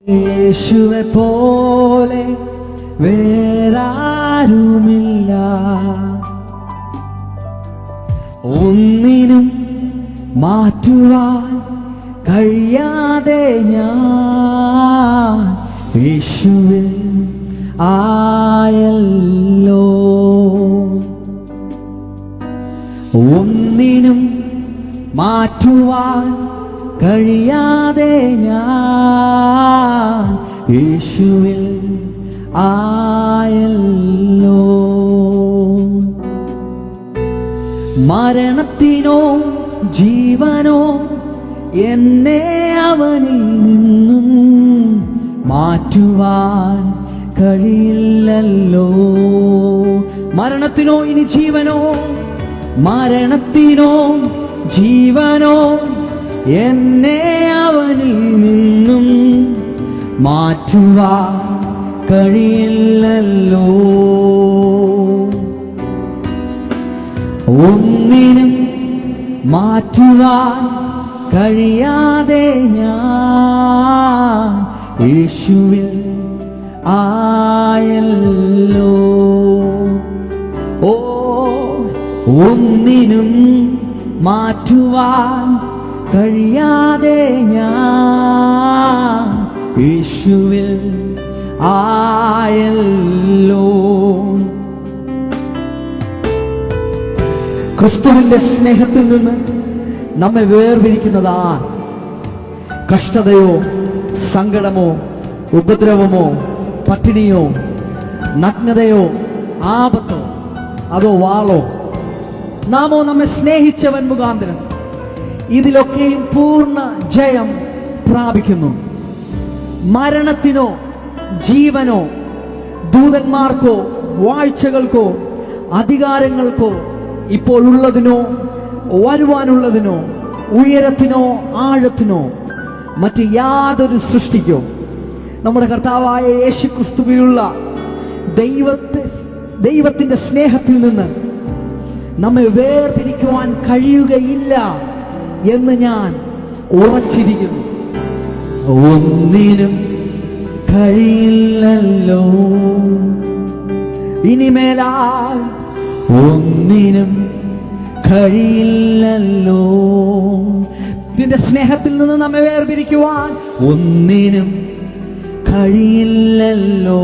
യേശുവെ പോലെ വേറാരുമില്ല, ഒന്നിനും മാറ്റുവാൻ കഴിയാതെ ഞാൻ യേശുവിൽ ആയല്ലോ. ഒന്നിനും മാറ്റുവാൻ കഴിയാതെ ഞാൻ യേശുവിൽ ആയല്ലോ. മരണത്തിനോ ജീവനോ എന്നെ അവനിൽ നിന്നും മാറ്റുവാൻ കഴിയില്ലല്ലോ. മരണത്തിനോ ഇനി ജീവനോ, മരണത്തിനോ ജീവനോ എന്നെ അവനിൽ നിന്നും മാറ്റുവാൻ കഴിയില്ലല്ലോ. ഒന്നിനും മാറ്റുവാൻ കഴിയാതെ ഞാൻ യേശുവിൽ ആയല്ലോ. ഓ, ഒന്നിനും മാറ്റുവാൻ കഴിയാതെ ഞാൻ യേശുവിൽ ആയല്ലോ. ക്രിസ്തുവിന്റെ സ്നേഹത്തിൽ നിന്ന് നമ്മെ വേർപിരിക്കുന്നതാ കഷ്ടതയോ സങ്കടമോ ഉപദ്രവമോ പട്ടിണിയോ നഗ്നതയോ ആപത്തോ അതോ വാളോ? നാമോ നമ്മെ സ്നേഹിച്ചവൻ മുഖാന്തരം ഇതിലൊക്കെയും പൂർണ്ണ ജയം പ്രാപിക്കുന്നു. മരണത്തിനോ ജീവനോ ദൂതന്മാർക്കോ വാഴ്ചകൾക്കോ അധികാരങ്ങൾക്കോ ഇപ്പോഴുള്ളതിനോ വരുവാനുള്ളതിനോ ഉയരത്തിനോ ആഴത്തിനോ മറ്റ് യാതൊരു സൃഷ്ടിക്കോ നമ്മുടെ കർത്താവായ യേശു ക്രിസ്തുവിലുള്ള ദൈവത്തിന്റെ സ്നേഹത്തിൽ നിന്ന് നമ്മെ വേർപിരിക്കുവാൻ കഴിയുകയില്ല എന്ന് ഞാൻ ഉറച്ചിരിക്കുന്നു. ഒന്നിനും കഴിയില്ലല്ലോ, ഇനിമേലാൽ ഒന്നിനും കഴിയില്ലല്ലോ. നിന്റെ സ്നേഹത്തിൽ നിന്ന് നമ്മെ വേർപിരിക്കുവാൻ ഒന്നിനും കഴിയില്ലല്ലോ.